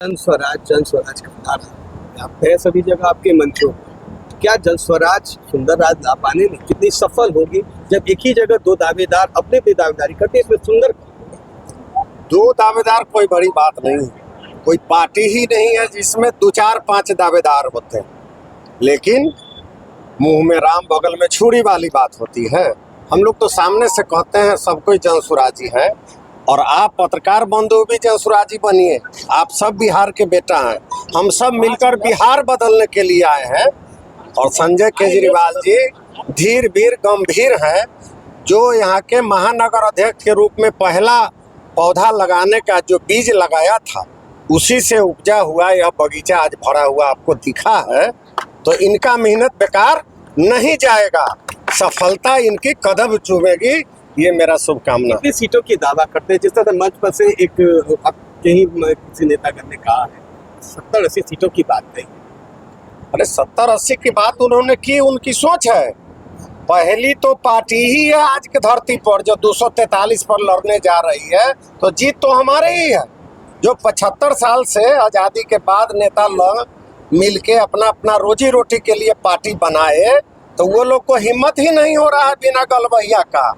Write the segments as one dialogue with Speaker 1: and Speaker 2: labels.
Speaker 1: जन स्वराज का नारा आप है सभी जगह आपके मंचों पर। क्या जन स्वराज सुंदर राज ला पाने में कितनी सफल होगी जब एक ही जगह दो दावेदार अपने पे दावेदारी करते हैं? इसमें सुंदर
Speaker 2: दो दावेदार कोई बड़ी बात नहीं है। कोई पार्टी ही नहीं है जिसमें दो चार पांच दावेदार होते हैं, लेकिन मुंह में राम बगल में छुरी वाली बात होती है। हम लोग तो सामने से कहते हैं सब कोई जनसुराजी है, और आप पत्रकार बंधु भी जनसुराजी बनिए। आप सब बिहार के बेटा हैं, हम सब मिलकर बिहार बदलने के लिए आए हैं। और संजय केजरीवाल जी धीर वीर गंभीर हैं, जो यहाँ के महानगर अध्यक्ष के रूप में पहला पौधा लगाने का जो बीज लगाया था, उसी से उपजा हुआ यह बगीचा आज भरा हुआ आपको दिखा है। तो इनका मेहनत बेकार नहीं जाएगा, सफलता इनकी कदम चूमेगी, ये मेरा शुभकामना।
Speaker 1: कितनी सीटों की दावा करते हैं? जिस तरह मंच पर से एक अब कहीं किसी नेतागण ने कहा है 70-80 सीटों की बात कही।
Speaker 2: अरे 70-80 की बात उन्होंने की, उनकी सोच है। पहली तो पार्टी ही है आज की धरती पर जो 243 पर लड़ने जा रही है, तो जीत तो हमारे ही है। जो 75 साल से आज़ादी के बाद नेता लोग मिलके अपना अपना रोजी रोटी के लिए पार्टी बनाए, तो वो लोग को हिम्मत ही नहीं हो रहा है बिना गलबैया का।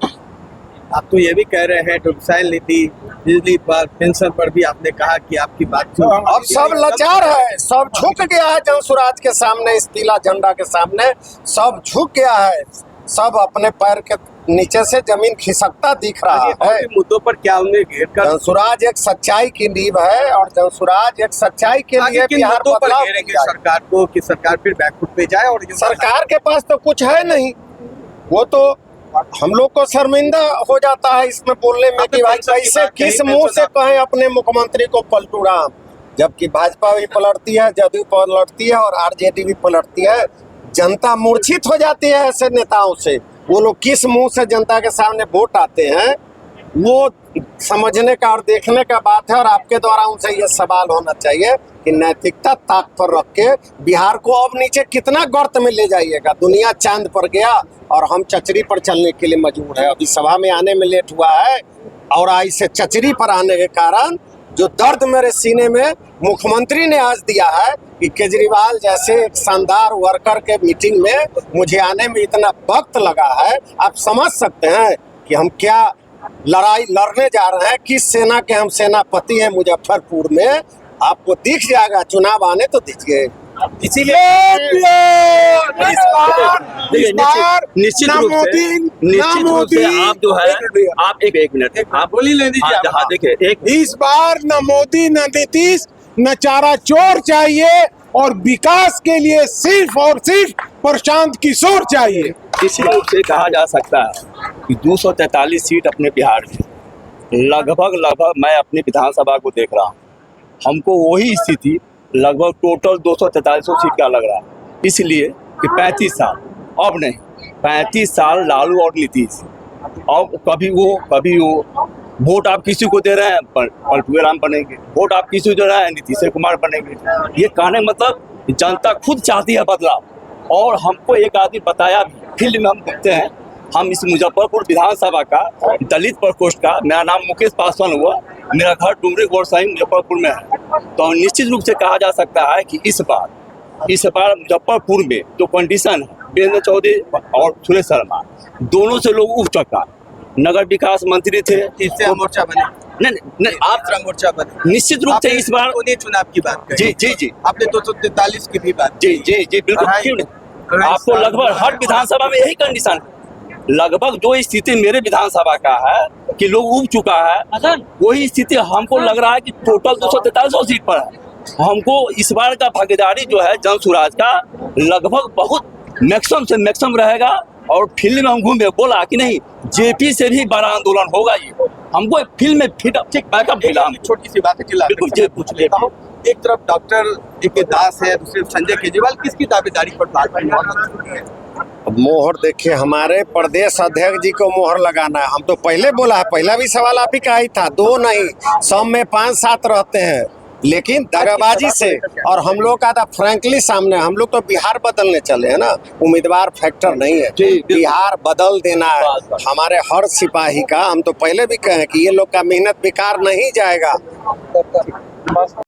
Speaker 1: आप तो ये भी कह रहे हैं डोमिसाइल नीति, बिजली पर, पेंशन पर भी आपने कहा कि आपकी बात
Speaker 2: अब सब लाचार है, सब झुक गया है जनसुराज के सामने, इस पीला झंडा के सामने सब झुक गया है। सब अपने पैर के नीचे से जमीन खिसकता दिख रहा है।
Speaker 1: मुद्दों पर क्या उन्हें घेर कर
Speaker 2: जनसुराज एक सच्चाई की नींव है, और जनसुराज एक सच्चाई के लिए बिहार बदलाव
Speaker 1: घेरेंगे सरकार को कि सरकार फिर बैकफुट पे जाए। और
Speaker 2: सरकार के पास तो कुछ है नहीं, वो तो हम लोग को शर्मिंदा हो जाता है इसमें बोलने में कि भाई कैसे किस मुंह से कहें अपने मुख्यमंत्री को पलटू राम, जबकि भाजपा भी पलटती है, जदयू पलटती है और आरजेडी भी पलटती है। जनता मूर्छित हो जाती है ऐसे नेताओं से। वो लोग किस मुंह से जनता के सामने वोट आते हैं, वो समझने का और देखने का बात है। और आपके द्वारा उनसे ये सवाल होना चाहिए कि नैतिकता ताक पर रख के बिहार को अब नीचे कितना गर्त में ले जाइएगा। दुनिया चांद पर गया और हम चचरी पर चलने के लिए मजबूर है। अभी सभा में आने में लेट हुआ है, और ऐसे चचरी पर आने के कारण जो दर्द मेरे सीने में मुख्यमंत्री ने आज दिया है कि केजरीवाल जैसे एक शानदार वर्कर के मीटिंग में मुझे आने में इतना वक्त लगा है। आप समझ सकते हैं कि हम क्या लड़ाई लड़ने जा रहे हैं, किस सेना के हम सेनापति हैं मुजफ्फरपुर में। आपको दिख जाएगा, चुनाव आने तो दीजिए।
Speaker 1: इसीलिए निश्चित रूप से आप जो है आप एक मिनट आप बोल ही लीजिए। हाँ देखिए,
Speaker 3: इस बार न मोदी न नीतीश न चारा चोर चाहिए, और विकास के लिए सिर्फ और सिर्फ प्रशांत किशोर चाहिए।
Speaker 1: इसी रूप से कहा जा सकता है कि 243 सीट अपने बिहार में लगभग मैं अपनी विधानसभा को देख रहा हूँ, हमको वही स्थिति लगभग टोटल 243 सीट का लग रहा है। इसलिए कि 35 साल अब नहीं, 35 साल लालू और नीतीश, अब कभी वो वोट आप किसी को दे रहे हैं पलटू राम बनेंगे, वोट आप किसी को दे रहे हैं नीतीश कुमार बनेंगे। ये कहने मतलब जनता खुद चाहती है बदलाव। और हमको एक आदमी बताया भी, फील्ड में हम देखते हैं, हम इस मुजफ्फरपुर विधानसभा का दलित प्रकोष्ठ का, मेरा नाम मुकेश पासवान हुआ, मेरा घर डुमरी गोरसाई मुजफ्फरपुर में है। तो निश्चित रूप से कहा जा सकता है कि इस बार मुजफ्फरपुर में जो कंडीशन है, वीरेंद्र चौधरी और सुरेश शर्मा दोनों से लोग उठ चुका। नगर विकास मंत्री थे,
Speaker 3: तीसरा मोर्चा बने
Speaker 1: नहीं आप मोर्चा बने। निश्चित रूप से इस बार
Speaker 3: चुनाव की बात करी।
Speaker 1: जी
Speaker 3: आपने 243 की भी बात।
Speaker 1: जी बिल्कुल। क्यों नहीं, आपको लगभग हर विधानसभा में यही कंडीशन है। लगभग जो स्थिति मेरे विधानसभा का है कि लोग उब चुका है, वही स्थिति हमको लग रहा है कि टोटल 243 सीट पर है। हमको इस बार का भागीदारी जो है जनसुराज का लगभग बहुत मैक्सिमम से मैक्सिमम रहेगा। और फील्ड में हम घूमे बोला कि नहीं, जेपी से भी बड़ा आंदोलन होगा। ये हमको फील्ड में ठीक बैकअप मिला।
Speaker 3: छोटी सी बात है, बिल्कुल पूछ लेता हूँ। एक तरफ डॉक्टर ए.के. दास है, दूसरी संजय केजरीवाल, किसकी दावेदारी पर बात है?
Speaker 2: मोहर देखिए, हमारे प्रदेश अध्यक्ष जी को मोहर लगाना है। हम तो पहले बोला है, पहला भी सवाल आप ही का ही था, 2 नहीं, सब में 5-7 रहते हैं, लेकिन दगाबाजी से। और हम लोग का था फ्रैंकली सामने, हम लोग तो बिहार बदलने चले हैं ना, उम्मीदवार फैक्टर नहीं है, बिहार बदल देना है हमारे हर सिपाही का। हम तो पहले भी कहे कि ये लोग का मेहनत बेकार नहीं जाएगा।